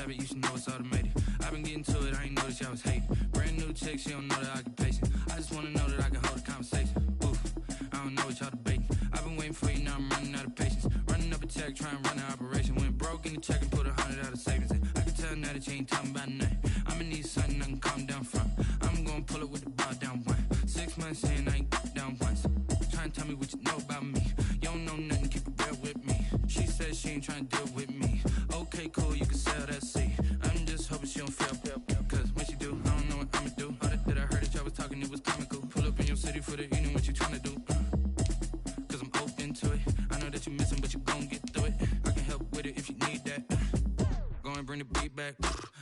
You should know it's automated. I've been getting to it, I ain't noticed y'all was hating. Brand new chick, she don't know the occupation. I just wanna know that I can hold a conversation. Oof, I don't know what y'all debating. I've been waiting for you, now I'm running out of patience. Running up a check, trying to run an operation. Went broke in the check and put 100 out of savings in. I can tell now that you ain't talking about nothing. I'ma need something I can calm down from. I'm gonna pull it with the bar down one. 6 months in, I ain't down once. Trying to tell me what you know about me. You don't know nothing, keep it real with me. She said she ain't trying to deal with me. Okay, cool, you can sell that seed. I'm just hoping she don't feel. Cause when she do, I don't know what I'ma do. All that I heard that y'all was talking, it was comical. Pull up in your city for the evening, what you tryna do? Cause I'm open to it. I know that you missing, but you gon' get through it. I can help with it if you need that. Go and bring the beat back.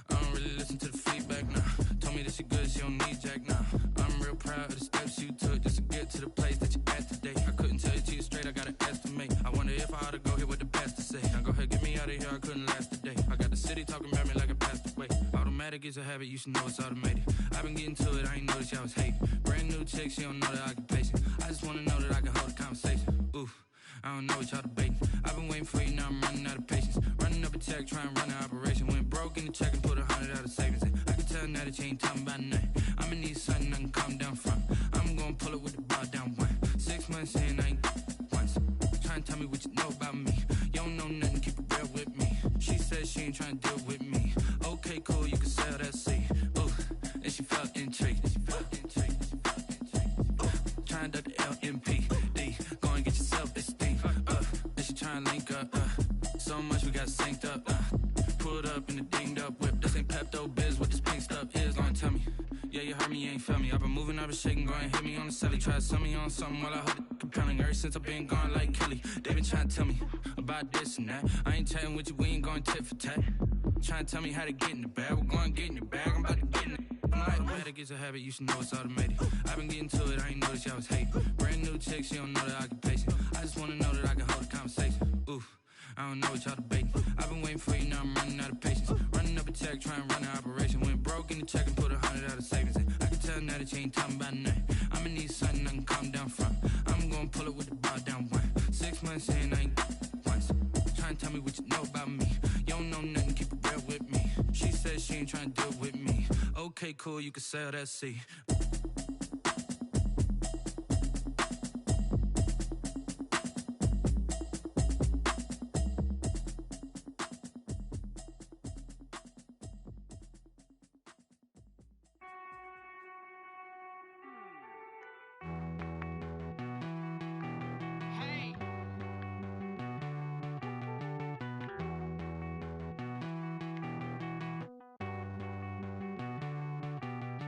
I don't really listen to the feedback, nah. Told me that she good, she don't need jack, nah. I'm real proud of the steps you took just to get to the place that you at today. I couldn't tell you to you straight, I gotta estimate. I wonder if I ought to go here with the best to say. Now go ahead, get me out of here, I couldn't last a day. I got the city talking about me like I passed away. Automatic is a habit, you should know it's automated. I've been getting to it, I ain't noticed y'all was hating. Brand new chick, she don't know the occupation. I just wanna know that I can hold a conversation. Oof, I don't know what y'all debating. I've been waiting for you, now I'm running out of patience. Running up a check, trying to run an operation. Went broke in the check and put 100 out of savings in. I can tell now that you ain't talking about nothing. I'ma need something I can calm down from. I'm gonna pull it with the bar down one. 6 months in, I ain't once. Trying to tell me what you know about me. You don't know nothing, keep it real with me. She said she ain't trying to deal with me. Okay, cool, you can sell that seed. Ooh, and she felt intrigued. Trying to duck the LMPD. Go and get your self-esteem. And she trying to link up. So much we got synced up. Pulled up in the dinged up whip. This ain't Pepto-Biz, what this pink stuff is. Don't tell me. Yeah, you heard me, you ain't felt me. I've been moving, I've been shaking, go and hit me on the celly. Try to sell me on something while I hold it compelling. Ever since I've been gone like Kelly, they been trying to tell me about this and that. I ain't chatting with you, we ain't going tit for tat. Trying to tell me how to get in the bag. We're going to get in the bag, I'm about to get in it. Automatic is a habit, you should know it's automated. I've been getting to it, I ain't noticed y'all was hating. Brand new chick, she don't know the occupation. I just wanna know that I can hold a conversation. Oof, I don't know what y'all debating. I've been waiting for you, now I'm running out of patience. Running up a check, trying to run an operation. Went broke in the check and put 100 out of savings in. I can tell now that you ain't talking about nothing. I'ma need something I can calm down from. I'm gonna pull it with the bar down one. 6 months in, I ain't once. Trying to tell me what you know about me. You don't know nothing, keep it real with me. She said she ain't trying to deal with me. Okay, cool, you can sell that seed.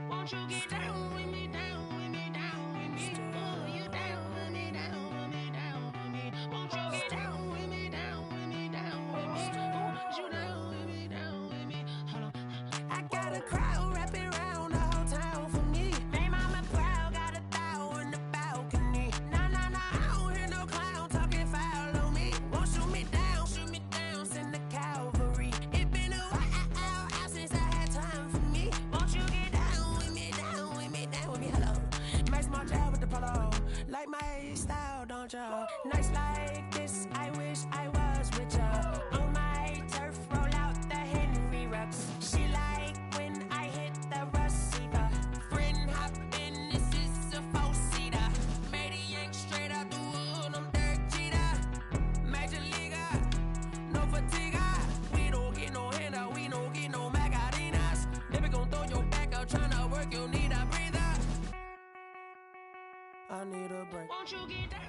Won't you get down with me, down with me, down with me? Oh, you down with me, down with me, down with me. Won't you get down with me, down with me, down with me? Oh, you down with me, down with me? Hold on. I got a crowd wrapping around the whole town for me. Name mama proud, got a thou in the balcony. Nah, nah, nah, I don't hear no clown talking foul on me. Won't shoot me down, send the cavalry. It been a while since I had time for me. Won't you get down with me, down with me, down with me? Hello. Max my job with the polo. Like my style, don't y'all? Nights like this, I wish I was with y'all. On my turf, roll out the Henry Rux. She like when I hit the receiver. Friend hop in, this is a four-seater. Made a yank straight out the wood, I'm Derek Jeter. Major leaguer, no fatigue. We don't get no handout, we don't get no Macarinas. Never gon' throw your back out, tryna work, you need a breather. I need a break. Won't you get down?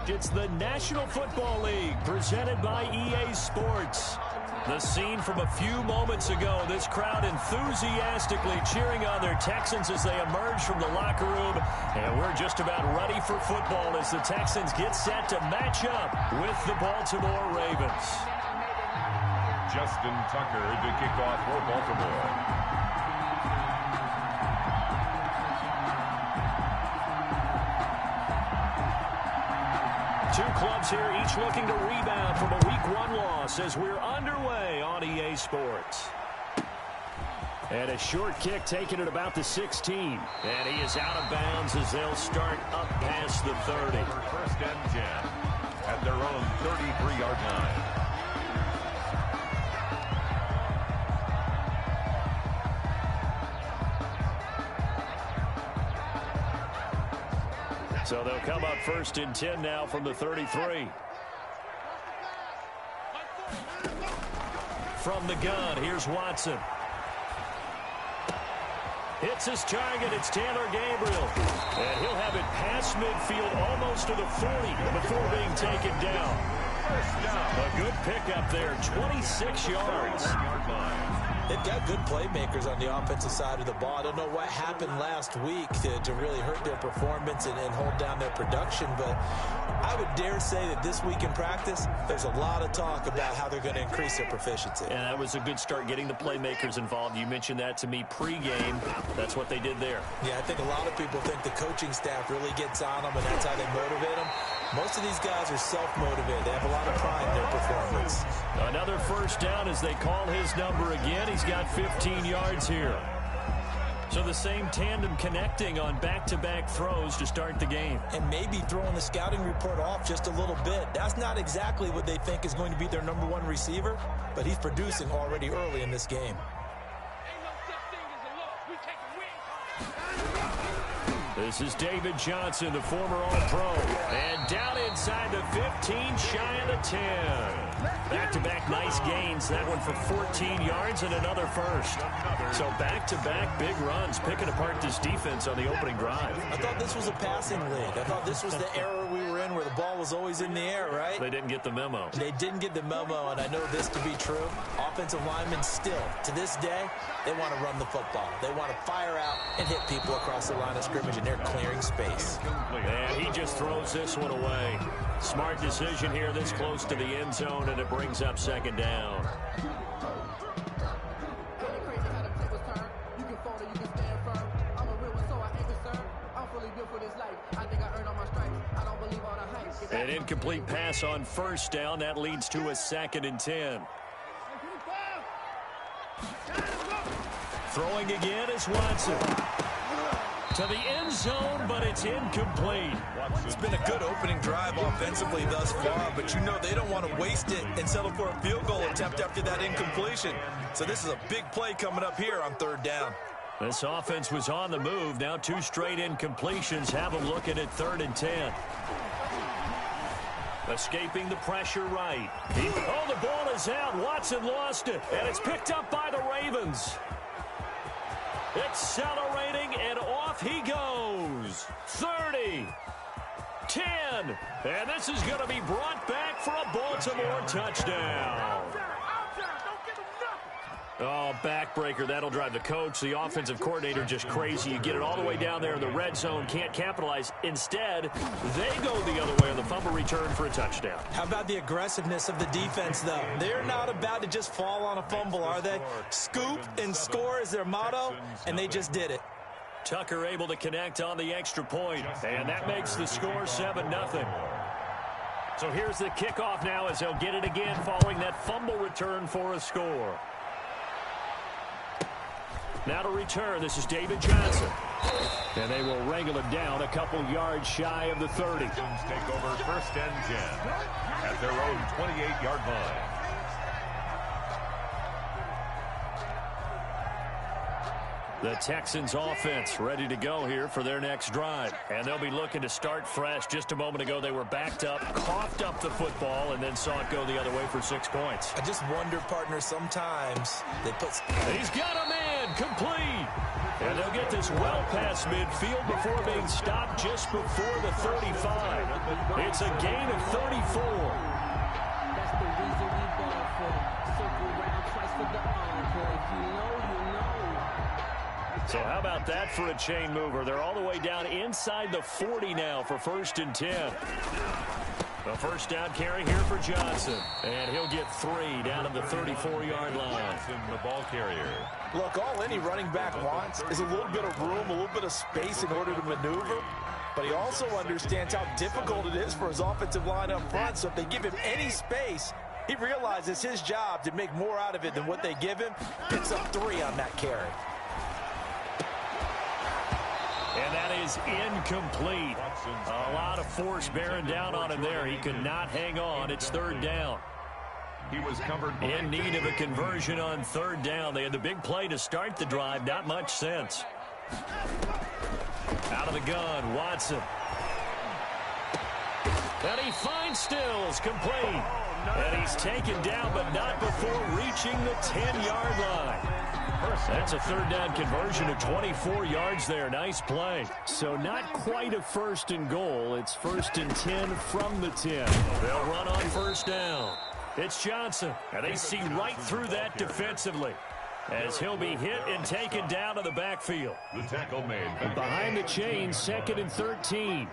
It's the National Football League, presented by EA Sports. The scene from a few moments ago, this crowd enthusiastically cheering on their Texans as they emerge from the locker room. And we're just about ready for football as the Texans get set to match up with the Baltimore Ravens. Justin Tucker to kick off for Baltimore. Two clubs here, each looking to rebound from a Week 1 loss as we're underway on EA Sports. And a short kick taken at about the 16. And he is out of bounds as they'll start up past the 30. First and 10 at their own 33-yard line. So they'll come up first and 10 now from the 33. From the gun, here's Watson. Hits his target. It's Taylor Gabriel. And he'll have it past midfield almost to the 40 before being taken down. A good pickup there, 26 yards. They've got good playmakers on the offensive side of the ball. I don't know what happened last week to really hurt their performance and hold down their production, but I would dare say that this week in practice, there's a lot of talk about how they're going to increase their proficiency. And that was a good start, getting the playmakers involved. You mentioned that to me pregame. That's what they did there. Yeah, I think a lot of people think the coaching staff really gets on them, and that's how they motivate them. Most of these guys are self-motivated. They have a lot of pride in their performance. Another first down as they call his number again. He's got 15 yards here. So the same tandem connecting on back-to-back throws to start the game. And maybe throwing the scouting report off just a little bit. That's not exactly what they think is going to be their number one receiver, but he's producing already early in this game. This is David Johnson, the former All-Pro. And down inside the 15, shy of the 10. Back-to-back nice gains. That one for 14 yards and another first. So back-to-back big runs, picking apart this defense on the opening drive. I thought this was a passing league. I thought this was the era we were in where the ball was always in the air, right? They didn't get the memo. They didn't get the memo, and I know this to be true. Offensive linemen still, to this day, they want to run the football. They want to fire out and hit people across the line of scrimmage, and they're clearing space. And he just throws this one away. Smart decision here this close to the end zone, and it brings up second down. An incomplete pass on first down. That leads to a 2nd and 10. Throwing again is Watson. To the end zone, but it's incomplete. It's been a good opening drive offensively thus far, but you know they don't want to waste it and settle for a field goal attempt after that incompletion. So this is a big play coming up here on 3rd down. This offense was on the move. Now 2 straight incompletions have them looking at 3rd and 10. Escaping the pressure right. Oh, the ball is out. Watson lost it, and it's picked up by the Ravens. Accelerating, and off he goes. 30, 10, and this is going to be brought back for a Baltimore touchdown. Oh, backbreaker. That'll drive the coach, the offensive coordinator, just crazy. You get it all the way down there in the red zone, can't capitalize. Instead, they go the other way on the fumble return for a touchdown. How about the aggressiveness of the defense, though? They're not about to just fall on a fumble, are they? Scoop and score is their motto, and they just did it. Tucker able to connect on the extra point, and that makes the score 7-0. So here's the kickoff now as they'll get it again following that fumble return for a score. Now to return, this is David Johnson. And they will wrangle it down a couple yards shy of the 30. Take over 1st and 10 at their own 28-yard line. The Texans offense ready to go here for their next drive. And they'll be looking to start fresh. Just a moment ago, they were backed up, coughed up the football, and then saw it go the other way for 6 points. I just wonder, partner, sometimes they put... He's got a man, complete. And they'll get this well past midfield before being stopped just before the 35. It's a gain of 34. That's the reason we ball for. Circle round twice for the encore. If you know, you know. So how about that for a chain mover? They're all the way down inside the 40 now for 1st and 10. A first down carry here for Johnson. And he'll get 3 down at the 34-yard line. Johnson, the ball carrier. Look, all any running back wants is a little bit of room, a little bit of space in order to maneuver. But he also understands how difficult it is for his offensive line up front. So if they give him any space, he realizes his job to make more out of it than what they give him. Picks up 3 on that carry. And that is incomplete. A lot of force bearing down on him there. He could not hang on. It's 3rd down. He was covered in need of a conversion on 3rd down. They had the big play to start the drive. Not much sense. Out of the gun, Watson. And he finds Stills, complete. And he's taken down, but not before reaching the 10-yard line. That's a 3rd down conversion of 24 yards there. Nice play. So not quite a 1st and goal. It's 1st and 10 from the 10. They'll run on 1st down. It's Johnson, and they see right through that defensively as he'll be hit and taken down to the backfield. The tackle made. Behind the chain, 2nd and 13.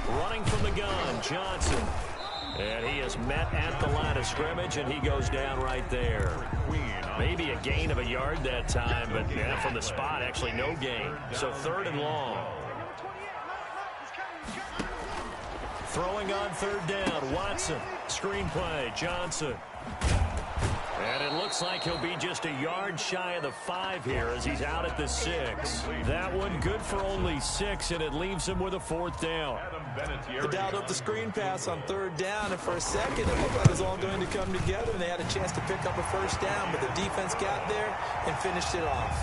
Running from the gun, Johnson. And he is met at the line of scrimmage, and he goes down right there. Maybe a gain of a yard that time, but from the spot, actually no gain. So 3rd and long. Throwing on 3rd down, Watson. Screen play, Johnson. And it looks like he'll be just a yard shy of the 5 here as he's out at the 6. That one good for only 6, and it leaves him with a 4th down. They dialed up the screen pass on 3rd down, and for a second it looked like it was all going to come together, and they had a chance to pick up a 1st down, but the defense got there and finished it off.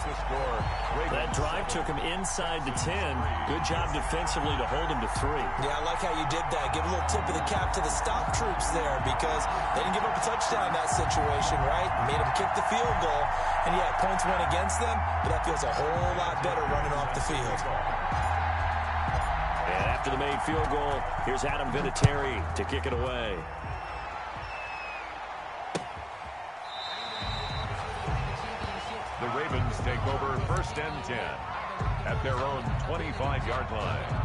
That drive took him inside the 10. Good job defensively to hold him to 3. Yeah, I like how you did that. Give a little tip of the cap to the stop troops there because they didn't give up a touchdown in that situation, right? Made them kick the field goal, and yeah, points went against them, but that feels a whole lot better running off the field. And after the made field goal, here's Adam Vinatieri to kick it away. The Ravens take over 1st and 10 at their own 25-yard line.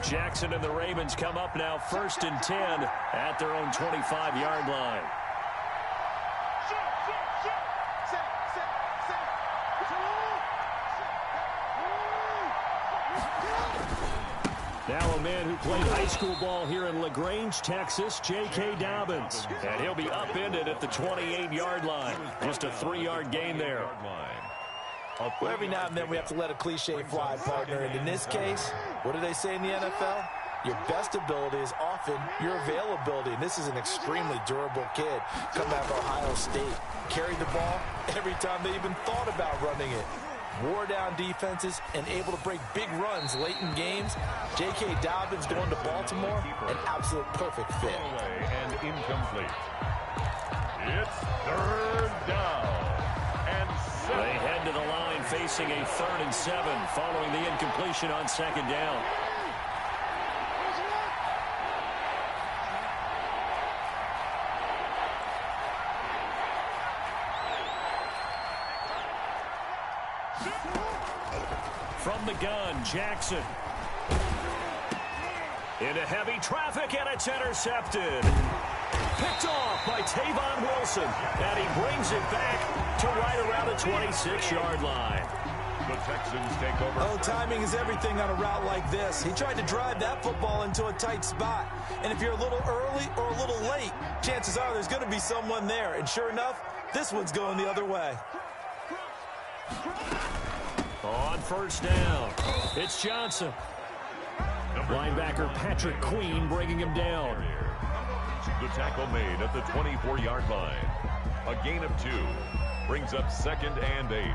Jackson and the Ravens come up now 1st and 10 at their own 25-yard line. Now a man who played high school ball here in LaGrange, Texas, J.K. Dobbins. And he'll be upended at the 28-yard line. Just a 3-yard gain there. Well, every now and then we have to let a cliche fly, partner. And in this case, what do they say in the NFL? Your best ability is often your availability. And this is an extremely durable kid coming out of Ohio State. Carried the ball every time they even thought about running it. Wore down defenses and able to break big runs late in games. J.K. Dobbins going to Baltimore, an absolute perfect fit. And incomplete. It's 3rd down. They head to the line facing a 3rd and 7 following the incompletion on 2nd down. From the gun, Jackson. Into heavy traffic, and it's intercepted. Picked off by Tavon Wilson, and he brings it back to right around the 26-yard line. The Texans take over. Oh, timing is everything on a route like this. He tried to drive that football into a tight spot. And if you're a little early or a little late, chances are there's going to be someone there. And sure enough, this one's going the other way. On 1st down, it's Johnson. Linebacker Patrick Queen bringing him down. The tackle made at the 24-yard line. A gain of 2 brings up 2nd and 8.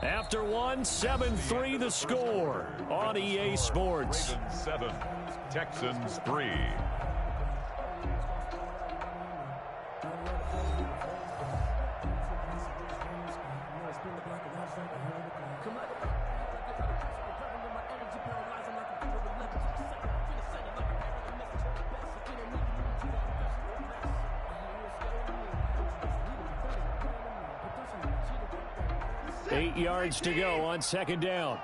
After one, 7-3 the score on EA Sports. Ravens 7, Texans 3. 8 yards to go on second down.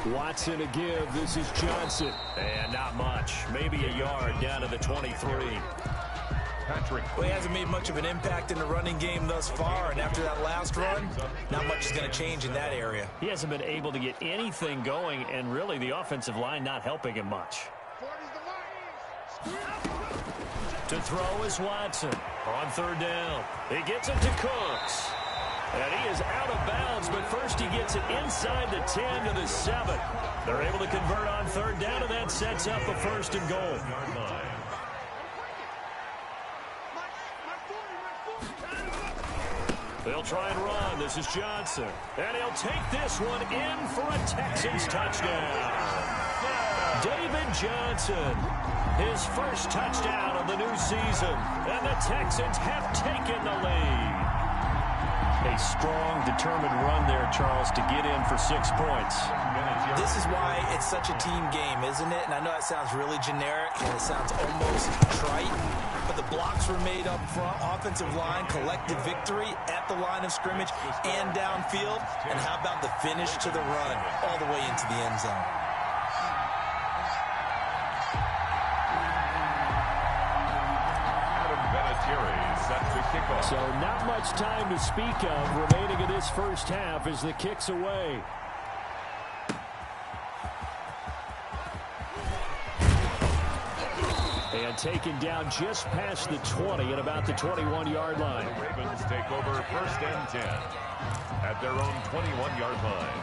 Watson to give. This is Johnson. And not much. Maybe a yard down to the 23. Well, he hasn't made much of an impact in the running game thus far, and after that last run, not much is going to change in that area. He hasn't been able to get anything going, and really the offensive line not helping him much. To throw is Watson on third down. He gets it to Cooks. And he is out of bounds, but first he gets it inside the 10 to the 7. They're able to convert on third down, and that sets up a first and goal. They'll try and run. This is Johnson. And he'll take this one in for a Texans touchdown. David Johnson, his first touchdown of the new season. And the Texans have taken the lead. A strong, determined run there, Charles, to get in for 6 points. This is why it's such a team game, isn't it? And I know that sounds really generic, and it sounds almost trite, but the blocks were made up front, offensive line, collective victory at the line of scrimmage and downfield. And how about the finish to the run all the way into the end zone? Set to kick off. So not much time to speak of remaining in this first half as the kick's away. And taken down just past the 20 at about the 21-yard line. The Ravens take over first and 10 at their own 21-yard line.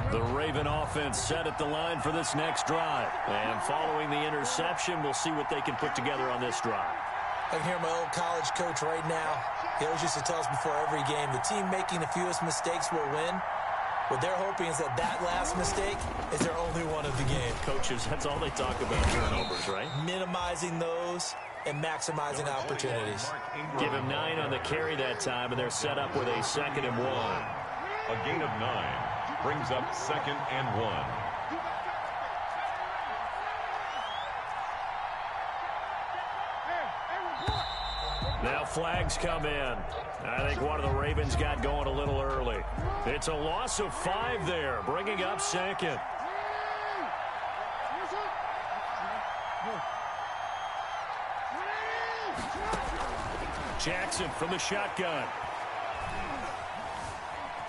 The Raven offense set at the line for this next drive. And following the interception, we'll see what they can put together on this drive. I can hear my old college coach right now. He always used to tell us before every game, the team making the fewest mistakes will win. What they're hoping is that last mistake is their only one of the game. Coaches, that's all they talk about, turnovers, right? Minimizing those and maximizing opportunities. Give him 9 on the carry that time, and they're set up with a 2nd and 1. A gain of 9 brings up 2nd and 1. Now flags come in. I think one of the Ravens got going a little early. It's a loss of 5 there, bringing up 2nd. Jackson from the shotgun.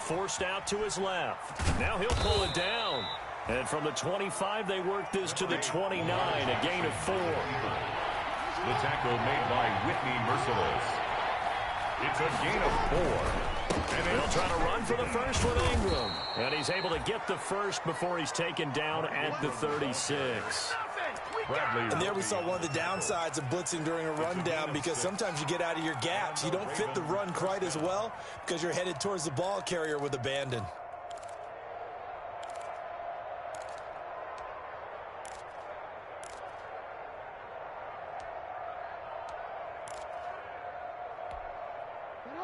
Forced out to his left. Now he'll pull it down. And from the 25, they work this to the 29, a gain of 4. The tackle made by Whitney Merciless. It's a gain of 4. And they'll try to run for the first with Ingram. And he's able to get the first before he's taken down at the 36. And there we saw one of the downsides of blitzing during a rundown, because sometimes you get out of your gaps. You don't fit the run quite as well because you're headed towards the ball carrier with abandon.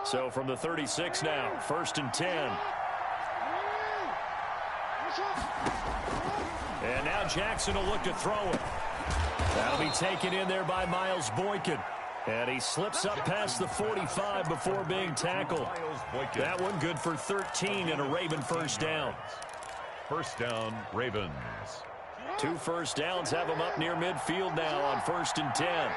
So from the 36 now, 1st and 10. And now Jackson will look to throw it. That'll be taken in there by Miles Boykin. And he slips up past the 45 before being tackled. That one good for 13 and a Raven first down. First down, Ravens. 2 first downs have them up near midfield now on 1st and 10.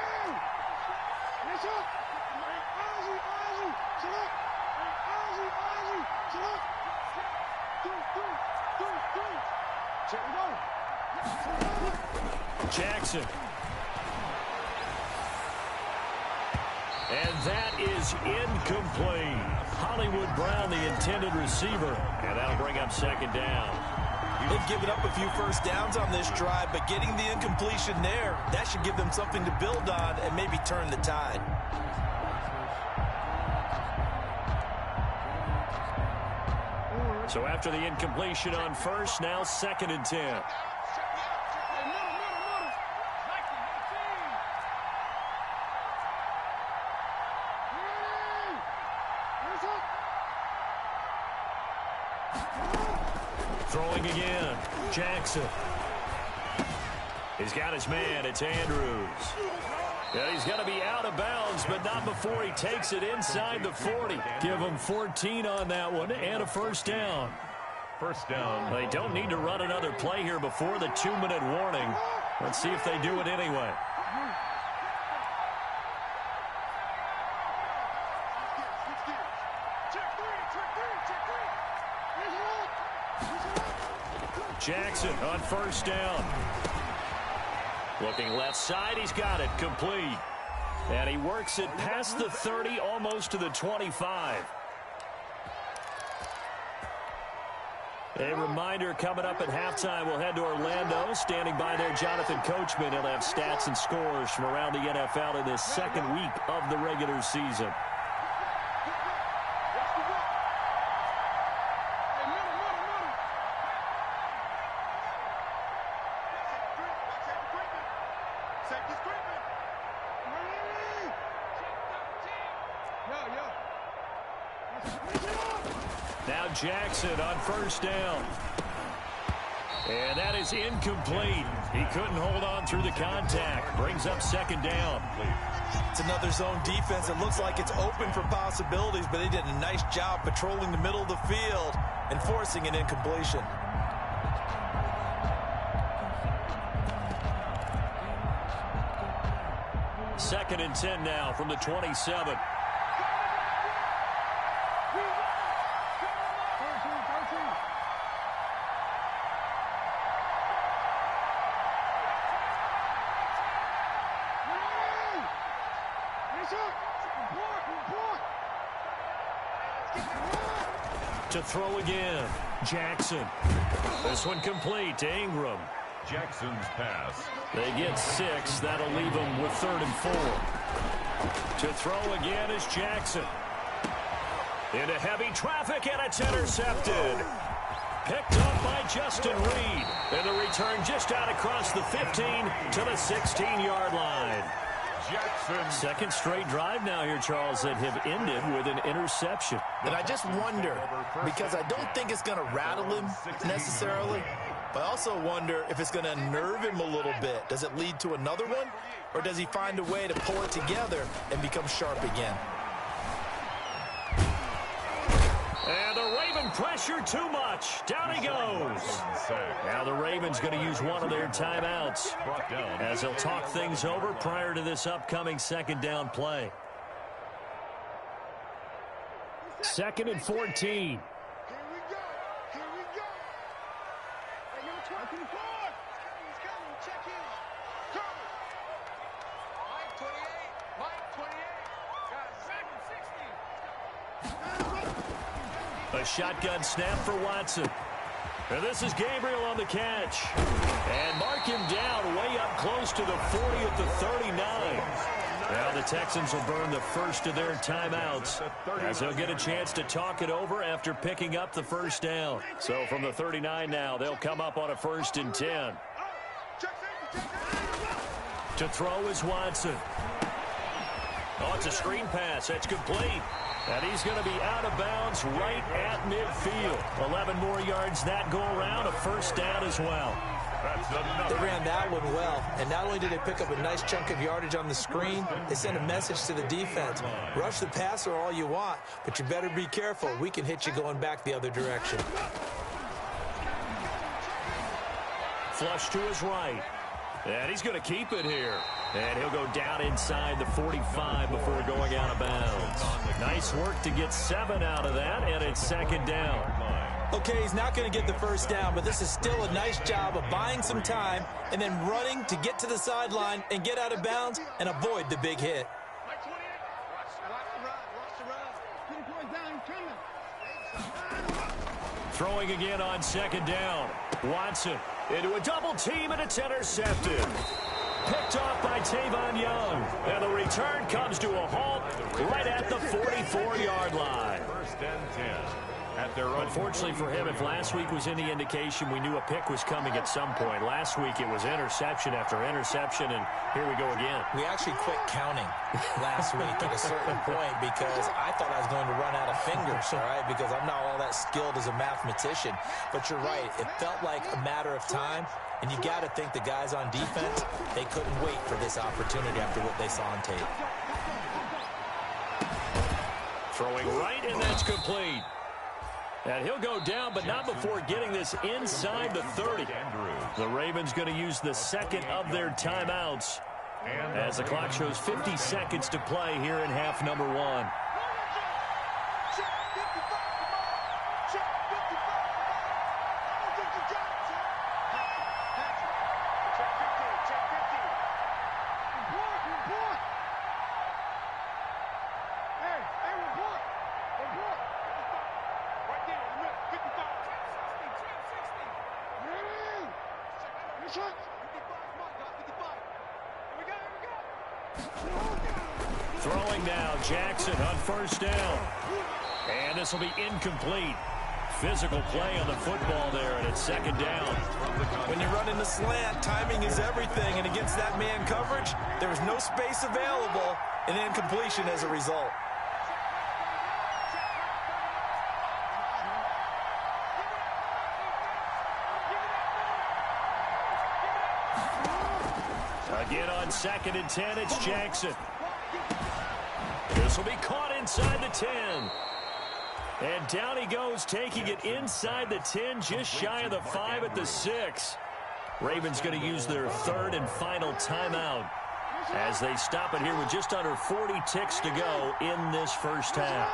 Jackson. And that is incomplete. Hollywood Brown, the intended receiver. And that'll bring up 2nd down. They've given up a few first downs on this drive, but getting the incompletion there, that should give them something to build on and maybe turn the tide. So after the incompletion on first, now 2nd and 10. Throwing again. Jackson. He's got his man. It's Andrews. Yeah, he's going to be out of bounds, but not before he takes it inside the 40. Give him 14 on that one and a first down. First down. They don't need to run another play here before the 2-minute warning. Let's see if they do it anyway. Jackson on first down. Looking left side, he's got it, complete. And he works it past the 30, almost to the 25. A reminder, coming up at halftime, we'll head to Orlando. Standing by there, Jonathan Coachman. He'll have stats and scores from around the NFL in this second week of the regular season. Now Jackson on first down. And that is incomplete. He couldn't hold on through the contact. Brings up second down. It's another zone defense. It looks like it's open for possibilities, but they did a nice job patrolling the middle of the field and forcing an incompletion. Second and 10 now from the 27. To throw again, Jackson. This one complete to Ingram. Jackson's pass. They get 6. That'll leave them with 3rd and 4. To throw again is Jackson. Into heavy traffic, and it's intercepted. Picked up by Justin Reed. And the return just out across the 15 to the 16-yard line. Jackson. Second straight drive now here, Charles, that have ended with an interception. And I just wonder, because I don't think it's going to rattle him necessarily, but I also wonder if it's going to unnerve him a little bit. Does it lead to another one, or does he find a way to pull it together and become sharp again? And the Raven pressure too much. Down he goes. Now the Ravens going to use one of their timeouts as they'll talk things over prior to this upcoming second down play. 2nd and 14. Here we go. Here we go. Hey, yo, 24. He's coming. Check in. Come. Mike 28. Mike 28. Got 760. A shotgun snap for Watson. And this is Gabriel on the catch. And mark him down way up close to the 40 at the 39. Now the Texans will burn the first of their timeouts as they'll get a chance to talk it over after picking up the first down. So from the 39 now, they'll come up on a 1st and 10. To throw is Watson. Oh, it's a screen pass. That's complete. And he's going to be out of bounds right at midfield. 11 more yards that go around, a first down as well. They ran that one well, and not only did they pick up a nice chunk of yardage on the screen, they sent a message to the defense. Rush the passer all you want, but you better be careful. We can hit you going back the other direction. Flush to his right. And he's going to keep it here. And he'll go down inside the 45 before going out of bounds. Nice work to get 7 out of that, and it's second down. Okay, he's not going to get the first down, but this is still a nice job of buying some time and then running to get to the sideline and get out of bounds and avoid the big hit. Throwing again on second down. Watson into a double team, and it's intercepted. Picked off by Tavon Young. And the return comes to a halt right at the 44-yard line. 1st and 10. At their own. Unfortunately for him, if last week was any indication, we knew a pick was coming at some point. Last week it was interception after interception, and here we go again. We actually quit counting last week at a certain point because I thought I was going to run out of fingers, all right, because I'm not all that skilled as a mathematician. But you're right. It felt like a matter of time, and you got to think the guys on defense, they couldn't wait for this opportunity after what they saw on tape. Throwing right, and that's complete. And he'll go down, but not before getting this inside the 30. The Ravens going to use the second of their timeouts as the clock shows 50 seconds to play here in half number 1. Throwing now, Jackson on first down. And this will be incomplete. Physical play on the football there, and it's second down. When you run in the slant, timing is everything, and against that man coverage, there was no space available, and incompletion as a result. Again on 2nd and 10, it's Jackson. This will be caught inside the 10. And down he goes, taking it inside the 10, just shy of the 5 at the 6. Ravens going to use their third and final timeout as they stop it here with just under 40 ticks to go in this first half.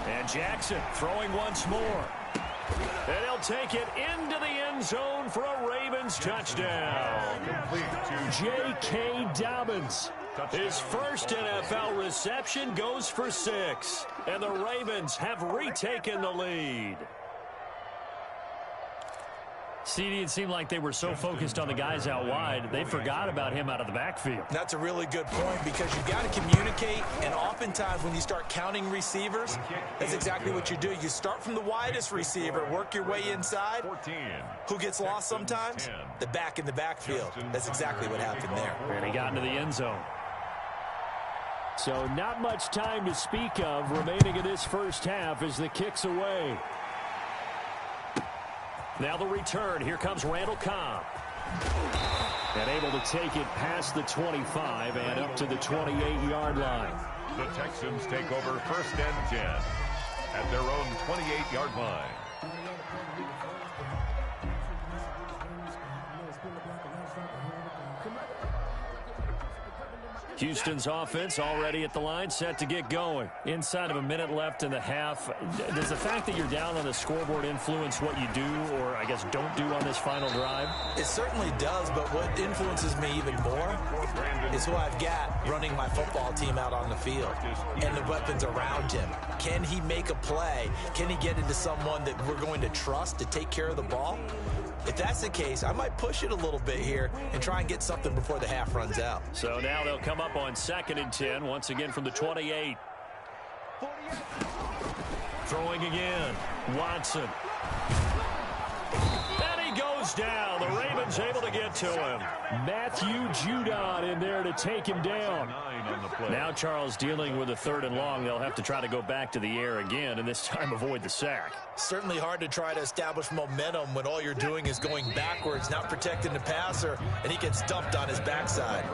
And Jackson throwing once more. And he'll take it into the end zone for a Ravens touchdown. J.K. Dobbins. His first NFL reception goes for 6. And the Ravens have retaken the lead. CD, it seemed like they were so focused on the guys out wide, they forgot about him out of the backfield. That's a really good point because you've got to communicate, and oftentimes when you start counting receivers, that's exactly what you do. You start from the widest receiver, work your way inside. Who gets lost sometimes? The back in the backfield. That's exactly what happened there. And he got into the end zone. So not much time to speak of remaining in this first half as the kick's away. Now the return. Here comes Randall Cobb. And able to take it past the 25 and up to the 28-yard line. The Texans take over 1st and 10 at their own 28-yard line. Houston's offense already at the line, set to get going. Inside of a minute left in the half. Does the fact that you're down on the scoreboard influence what you do, or I guess don't do on this final drive? It certainly does, but what influences me even more is who I've got running my football team out on the field and the weapons around him. Can he make a play? Can he get into someone that we're going to trust to take care of the ball? If that's the case, I might push it a little bit here and try and get something before the half runs out. So now they'll come up on 2nd and 10, once again from the 28. Throwing again, Watson. And he goes down. The Ravens able to get to him. Matthew Judon in there to take him down. Now Charles dealing with a 3rd and long. They'll have to try to go back to the air again, and this time avoid the sack. Certainly hard to try to establish momentum when all you're doing is going backwards, not protecting the passer, and he gets dumped on his backside.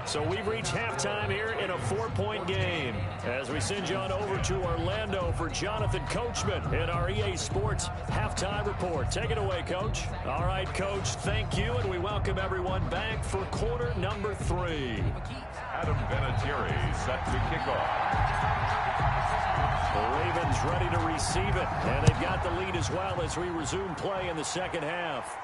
So we've reached halftime here in a 4-point game as we send you on over to Orlando for Jonathan Coachman in our EA Sports halftime report. Take it away, Coach. All right, Coach, thank you, and we welcome everyone back for quarter number 3. Adam Vinatieri set to kick off. The Ravens ready to receive it, and they've got the lead as well as we resume play in the second half.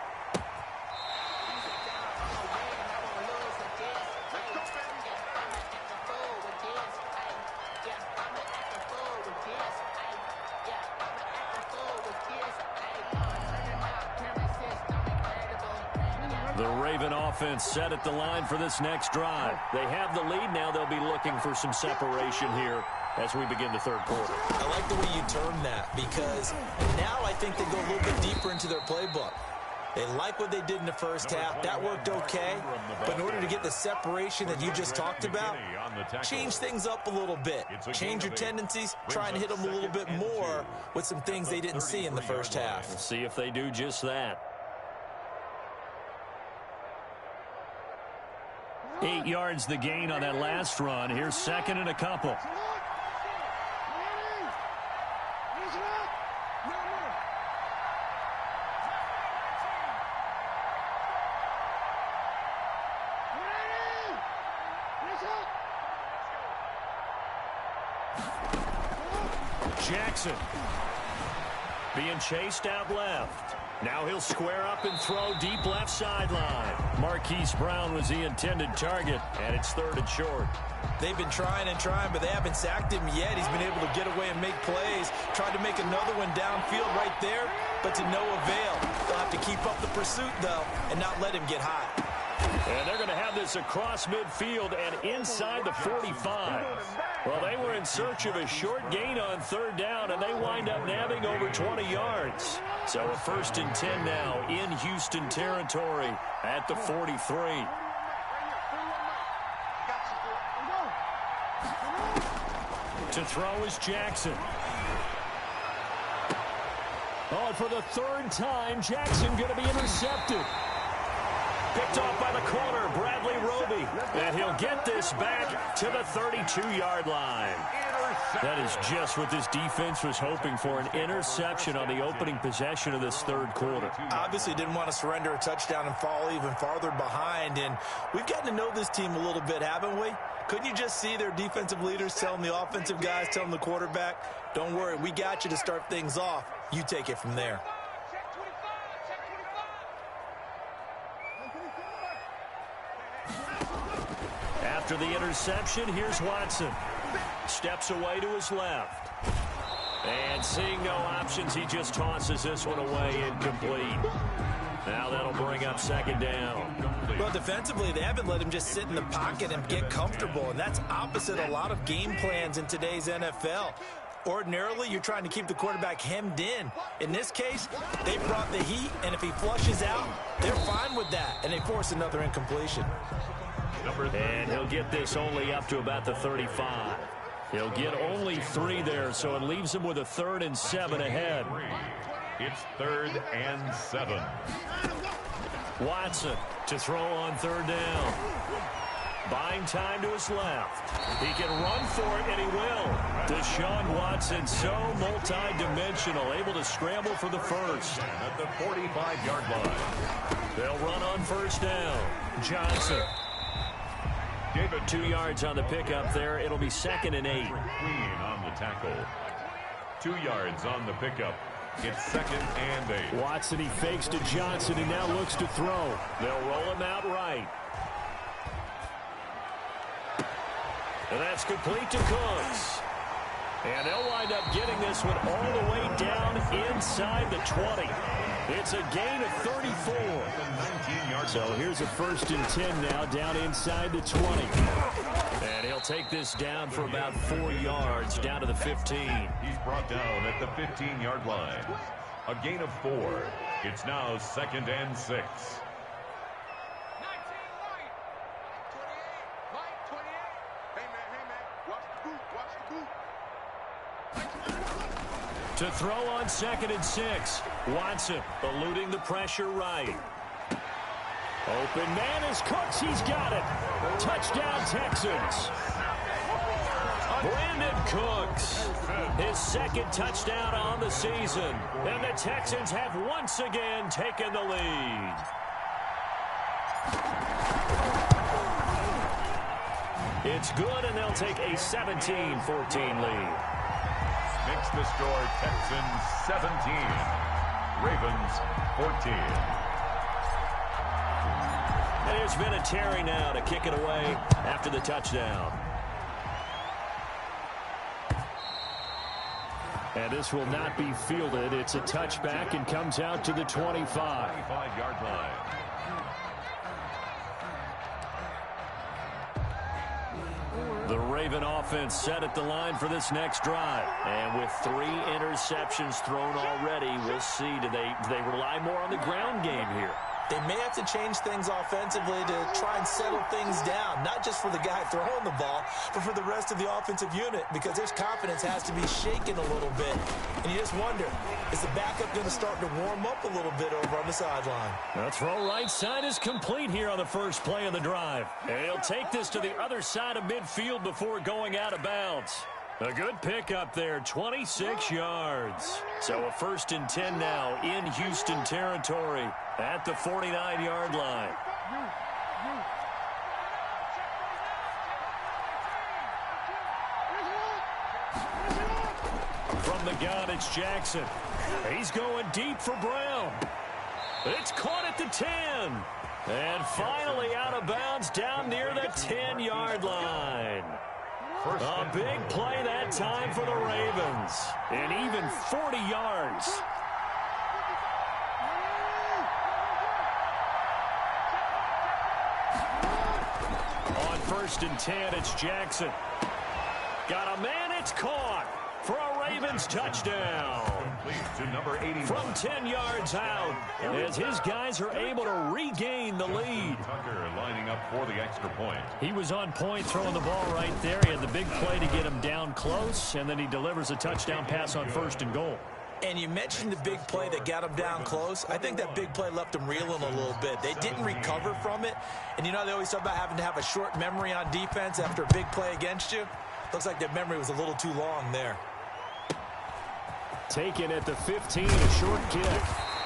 The Raven offense set at the line for this next drive. They have the lead. Now they'll be looking for some separation here as we begin the third quarter. I like the way you term that, because now I think they go a little bit deeper into their playbook. They like what they did in the first half. That worked okay. But in order to get the separation that you just talked about, change things up a little bit. Change your tendencies. Try and hit them a little bit more with some things they didn't see in the first half. We'll see if they do just that. 8 yards the gain on that last run. Here's second and a couple. Jackson being chased out left. Now he'll square up and throw deep left sideline. Marquise Brown was the intended target, and it's third and short. They've been trying and trying, but they haven't sacked him yet. He's been able to get away and make plays. Tried to make another one downfield right there, but to no avail. They'll have to keep up the pursuit, though, and not let him get hot. And they're going to have this across midfield and inside the 45. Well, they were in search of a short gain on third down, and they wind up nabbing over 20 yards. So a 1st and 10 now in Houston territory at the 43. To throw is Jackson. Oh, and for the third time, Jackson going to be intercepted. Picked off by the corner, Bradley Roby. And he'll get this back to the 32-yard line. That is just what this defense was hoping for, an interception on the opening possession of this third quarter. Obviously didn't want to surrender a touchdown and fall even farther behind. And we've gotten to know this team a little bit, haven't we? Couldn't you just see their defensive leaders telling the offensive guys, telling the quarterback, don't worry, we got you to start things off. You take it from there. After the interception, here's Watson. Steps away to his left. And seeing no options, he just tosses this one away, incomplete. Now that'll bring up second down. Well, defensively, they haven't let him just sit in the pocket and get comfortable, and that's opposite a lot of game plans in today's NFL. Ordinarily, you're trying to keep the quarterback hemmed in. In this case, they brought the heat, and if he flushes out, they're fine with that, and they force another incompletion. And he'll get this only up to about the 35. He'll get only 3 there, so it leaves him with a 3rd and 7 ahead. It's 3rd and 7. Watson to throw on third down. Buying time to his left. He can run for it, and he will. Deshaun Watson, so multi-dimensional, able to scramble for the first. At the 45-yard line. They'll run on first down. Johnson. 2 yards on the pickup there. It'll be 2nd and 8. Clean on the tackle. 2 yards on the pickup. It's 2nd and 8. Watson, he fakes to Johnson and now looks to throw. They'll roll him out right. And that's complete to Cooks. And they'll wind up getting this one all the way down inside the 20. It's a gain of 34. So here's a 1st and 10 now down inside the 20. And he'll take this down for about 4 yards down to the 15. He's brought down at the 15-yard line. A gain of 4. It's now 2nd and 6. To throw on 2nd and 6. Watson eluding the pressure right. Open man is Cooks. He's got it. Touchdown, Texans. Brandon Cooks, his 2nd touchdown on the season. And the Texans have once again taken the lead. It's good, and they'll take a 17-14 lead. Makes the score Texans 17. Ravens 14. And there's been a Terry now to kick it away after the touchdown. And this will not be fielded. It's a touchback and comes out to the 25. 25-yard line. Raven offense set at the line for this next drive. And with 3 interceptions thrown already, we'll see. Do they rely more on the ground game here? They may have to change things offensively to try and settle things down, not just for the guy throwing the ball, but for the rest of the offensive unit, because their confidence has to be shaken a little bit. And you just wonder, is the backup going to start to warm up a little bit over on the sideline? The throw right side is complete here on the first play of the drive. And he'll take this to the other side of midfield before going out of bounds. A good pickup there, 26 yards. So a 1st and 10 now in Houston territory at the 49-yard line. From the gun, it's Jackson. He's going deep for Brown. It's caught at the 10. And finally out of bounds down near the 10-yard line. A big play that time for the Ravens. And even 40 yards. On 1st and 10, it's Jackson. Got a man, it's caught for a Ravens touchdown. To number 81. From 10 yards out, as his guys are able to regain the lead. Tucker lining up for the extra point. He was on point throwing the ball right there. He had the big play to get him down close, and then he delivers a touchdown pass on 1st and goal. And you mentioned the big play that got him down close. I think that big play left him reeling a little bit. They didn't recover from it. And you know, they always talk about having to have a short memory on defense after a big play against you. Looks like their memory was a little too long there. Taken at the 15, a short kick.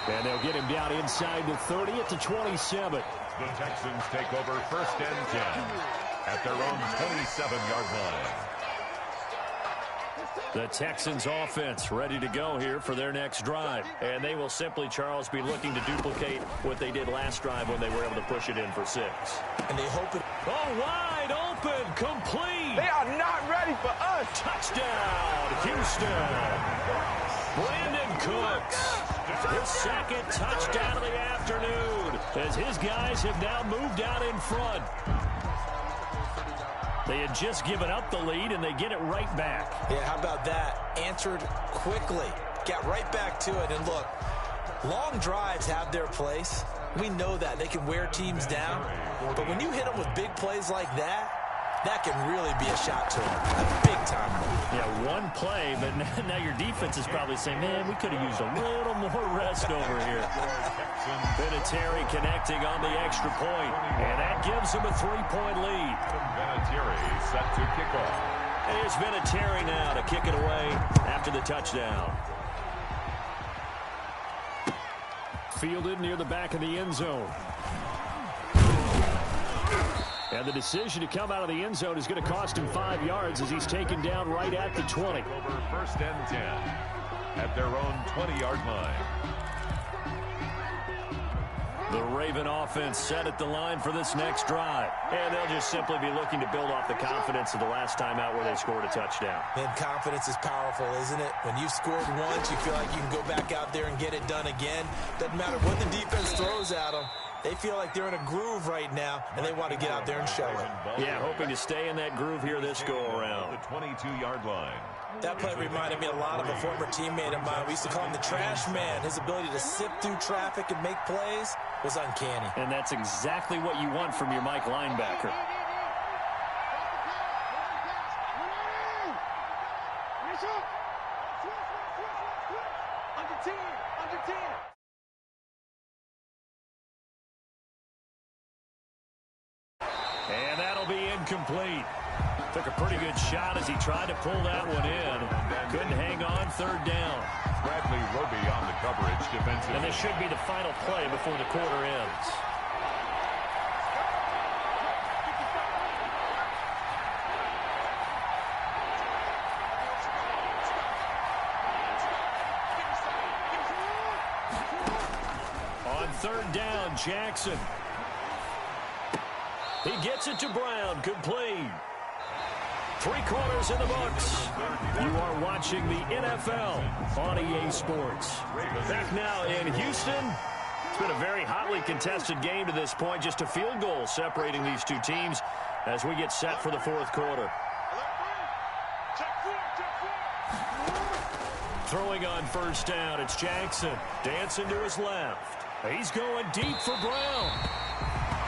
And they'll get him down inside the 30 at the 27. The Texans take over 1st and 10 at their own 27-yard line. The Texans offense ready to go here for their next drive. And they will simply, Charles, be looking to duplicate what they did last drive when they were able to push it in for 6. And they hope it... Oh, wide open, complete. They are not ready for us. Touchdown, Houston. Brandon Cooks, his 2nd touchdown of the afternoon, as his guys have now moved out in front. They had just given up the lead, and they get it right back. Yeah, how about that? Answered quickly. Got right back to it. And look, long drives have their place. We know that. They can wear teams down. But when you hit them with big plays like that, that can really be a shot to them. A big time. Yeah, one play, but now your defense is probably saying, man, we could have used a little more rest over here. Vinatieri connecting on the extra point, and that gives them a 3-point lead. Vinatieri set to kick off. Here's Vinatieri now to kick it away after the touchdown. Fielded near the back of the end zone. And the decision to come out of the end zone is going to cost him 5 yards as he's taken down right at the 20. Over 1st and 10 at their own 20-yard line. The Raven offense set at the line for this next drive. And they'll just simply be looking to build off the confidence of the last time out where they scored a touchdown. And confidence is powerful, isn't it? When you've scored once, you feel like you can go back out there and get it done again. Doesn't matter what the defense throws at them. They feel like they're in a groove right now, and they want to get out there and show it. Yeah, hoping to stay in that groove here this go-around. The 22-yard line. That play reminded me a lot of a former teammate of mine. We used to call him the trash man. His ability to sift through traffic and make plays was uncanny. And that's exactly what you want from your Mike linebacker. And that'll be incomplete. Took a pretty good shot as he tried to pull that one in. Couldn't hang on, 3rd down. Bradley Roby on the coverage defensively. And this should be the final play before the quarter ends. On 3rd down, Jackson. He gets it to Brown, complete. 3 quarters in the books. You are watching the NFL on EA Sports. Back now in Houston. It's been a very hotly contested game to this point. Just a field goal separating these two teams as we get set for the 4th quarter. Throwing on first down, it's Jackson. Dancing to his left. He's going deep for Brown.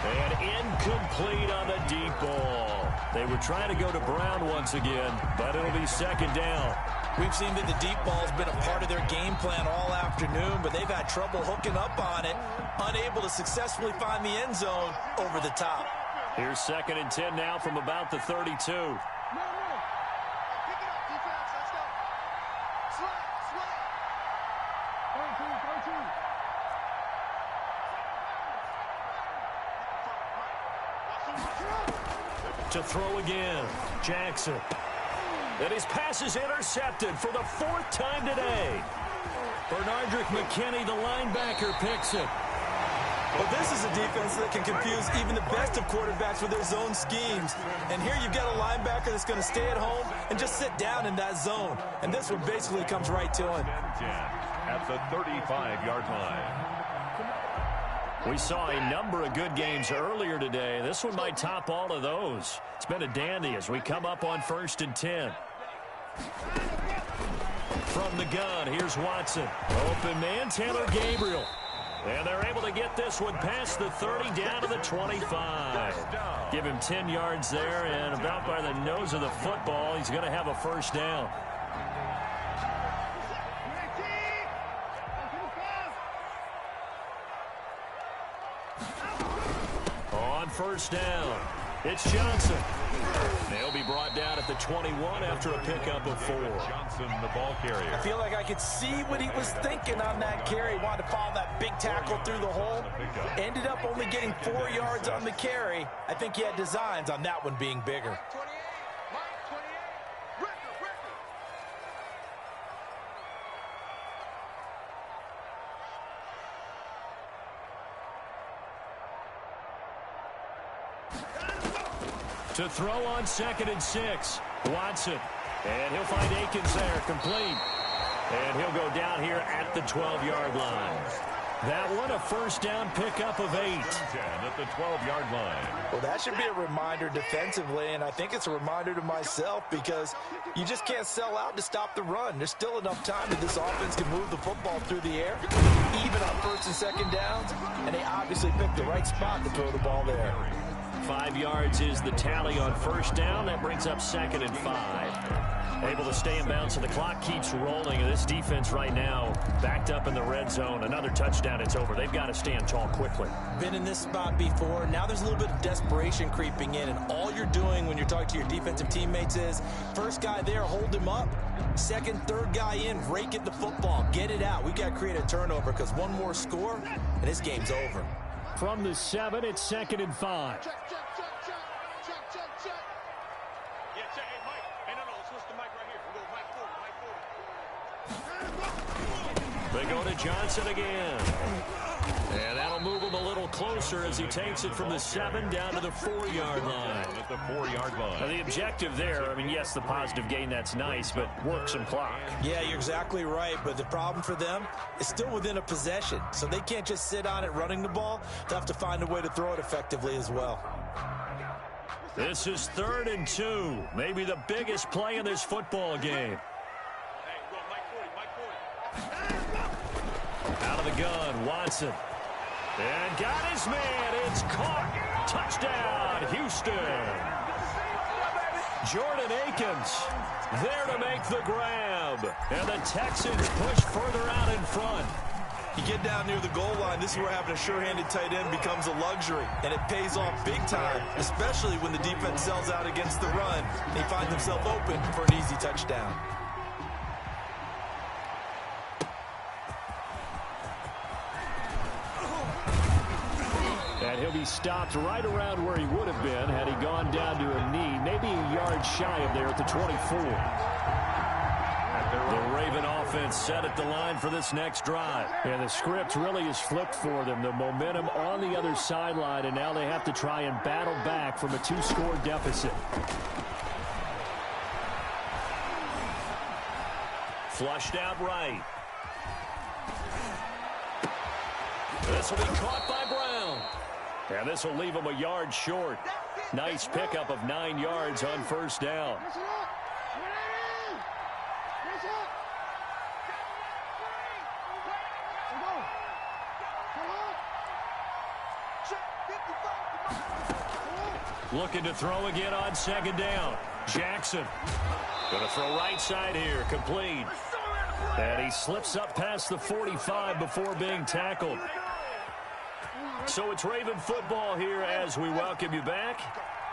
And incomplete on the deep ball. They were trying to go to Brown once again, but it'll be second down. We've seen that the deep ball's been a part of their game plan all afternoon, but they've had trouble hooking up on it, unable to successfully find the end zone over the top. Here's 2nd and 10 now from about the 32. To throw again, Jackson. And his pass is intercepted for the 4th time today. Bernardrick McKinney, the linebacker, picks it. Well, this is a defense that can confuse even the best of quarterbacks with their zone schemes. And here you've got a linebacker that's going to stay at home and just sit down in that zone. And this one basically comes right to him. At the 35-yard line. We saw a number of good games earlier today. This one might top all of those. It's been a dandy as we come up on 1st and 10. From the gun, here's Watson. Open man, Taylor Gabriel. And they're able to get this one past the 30 down to the 25. Give him 10 yards there, and about by the nose of the football, he's going to have a first down. On first down, it's Johnson. They'll be brought down at the 21 after a pickup of 4. Johnson, the ball carrier. I feel like I could see what he was thinking on that carry. Wanted to follow that big tackle through the hole. Ended up only getting 4 yards on the carry. I think he had designs on that one being bigger. To throw on 2nd and 6, Watson. And he'll find Akins there, complete. And he'll go down here at the 12-yard line. That one, a first down pickup of 8. 10 at the 12-yard line. Well, that should be a reminder defensively, and I think it's a reminder to myself because you just can't sell out to stop the run. There's still enough time that this offense can move the football through the air, even on 1st and 2nd downs, and they obviously picked the right spot to throw the ball there. 5 yards is the tally on first down. That brings up 2nd and 5. Able to stay in bounds, so the clock keeps rolling. And this defense right now backed up in the red zone. Another touchdown, it's over. They've got to stand tall quickly. Been in this spot before. Now there's a little bit of desperation creeping in. And all you're doing when you're talking to your defensive teammates is, first guy there, hold him up. Second, third guy in, rake at the football. Get it out. We've got to create a turnover because one more score, and this game's over. From the 7, it's 2nd and 5. Check. Yeah, check. Hey, Mike. Hey, no, switch the mic right here. We go Mike forward. They go to Johnson again. And that'll move him a little closer as he takes it from the 7 down to the 4-yard line. At the 4-yard line. Now, the objective there, I mean, yes, the positive gain, that's nice, but work some clock. Yeah, you're exactly right, but the problem for them is still within a possession, so they can't just sit on it running the ball. They'll have to find a way to throw it effectively as well. This is 3rd and 2, maybe the biggest play in this football game. Hey, go Mike 40. Out of the gun, Watson. And got his man. It's caught. Touchdown, Houston. Jordan Akins there to make the grab. And the Texans push further out in front. You get down near the goal line, this is where having a sure-handed tight end becomes a luxury, and it pays off big time, especially when the defense sells out against the run, and he finds himself open for an easy touchdown. And he'll be stopped right around where he would have been had he gone down to a knee, maybe a yard shy of there at the 24. The Raven offense set at the line for this next drive. And the script really is flipped for them. The momentum on the other sideline, and now they have to try and battle back from a 2-score deficit. Flushed out right. This will be caught by Brown. And this will leave him a yard short. Nice pickup of 9 yards on first down. Looking to throw again on second down. Jackson. Going to throw right side here. Complete. And he slips up past the 45 before being tackled. So it's Raven football here as we welcome you back.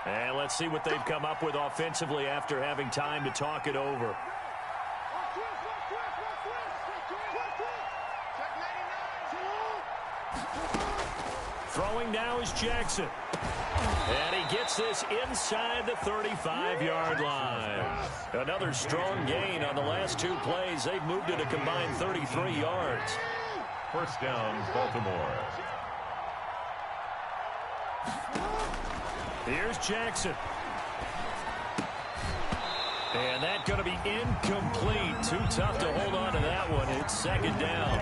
And let's see what they've come up with offensively after having time to talk it over. Throwing now is Jackson. And he gets this inside the 35-yard line. Another strong gain on the last two plays. They've moved it a combined 33 yards. First down, Baltimore. Here's Jackson. And that's going to be incomplete. Too tough to hold on to that one. It's second down.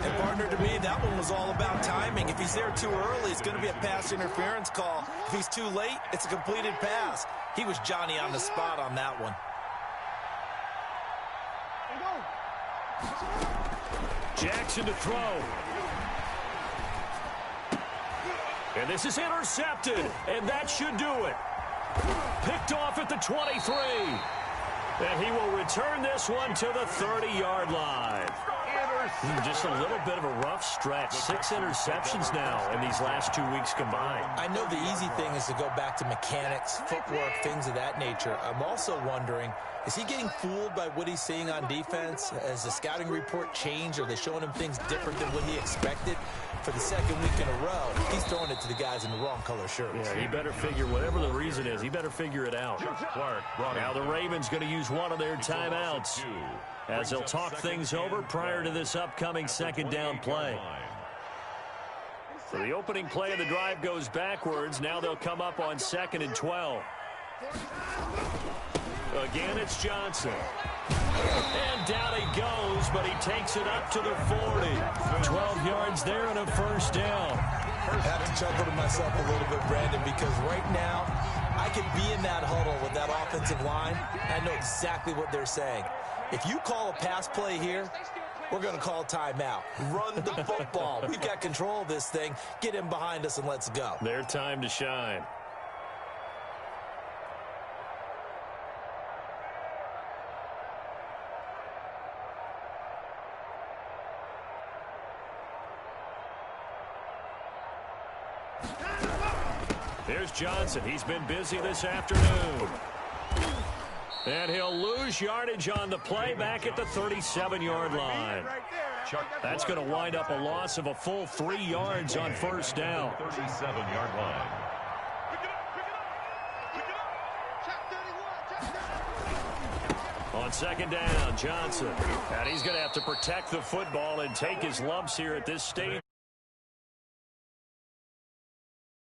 And partner, to me, that one was all about timing. If he's there too early, it's going to be a pass interference call. If he's too late, it's a completed pass. He was Johnny on the spot on that one. Jackson to throw. And this is intercepted. And that should do it. Picked off at the 23. And he will return this one to the 30-yard line. Just a little bit of a rough stretch. 6 interceptions now in these last 2 weeks combined. I know the easy thing is to go back to mechanics, footwork, things of that nature. I'm also wondering, is he getting fooled by what he's seeing on defense? Has the scouting report changed? Are they showing him things different than what he expected? For the second week in a row, he's throwing it to the guys in the wrong color shirts. Yeah, he better figure, whatever the reason is, he better figure it out. Now the Ravens going to use one of their timeouts as they'll talk things over prior to this upcoming second down play. So the opening play of the drive goes backwards. Now they'll come up on 2nd and 12. Again, it's Johnson. And down he goes, but he takes it up to the 40. 12 yards there and a first down. I have to chuckle to myself a little bit, Brandon, because right now I could be in that huddle with that offensive line. I know exactly what they're saying. If you call a pass play here, we're going to call timeout. Run the football. We've got control of this thing. Get him behind us and let's go. Their time to shine. Here's Johnson. He's been busy this afternoon. And he'll lose yardage on the play back at the 37-yard line. That's going to wind up a loss of a full 3 yards on first down. 37-yard line. On second down, Johnson. And he's going to have to protect the football and take his lumps here at this stage.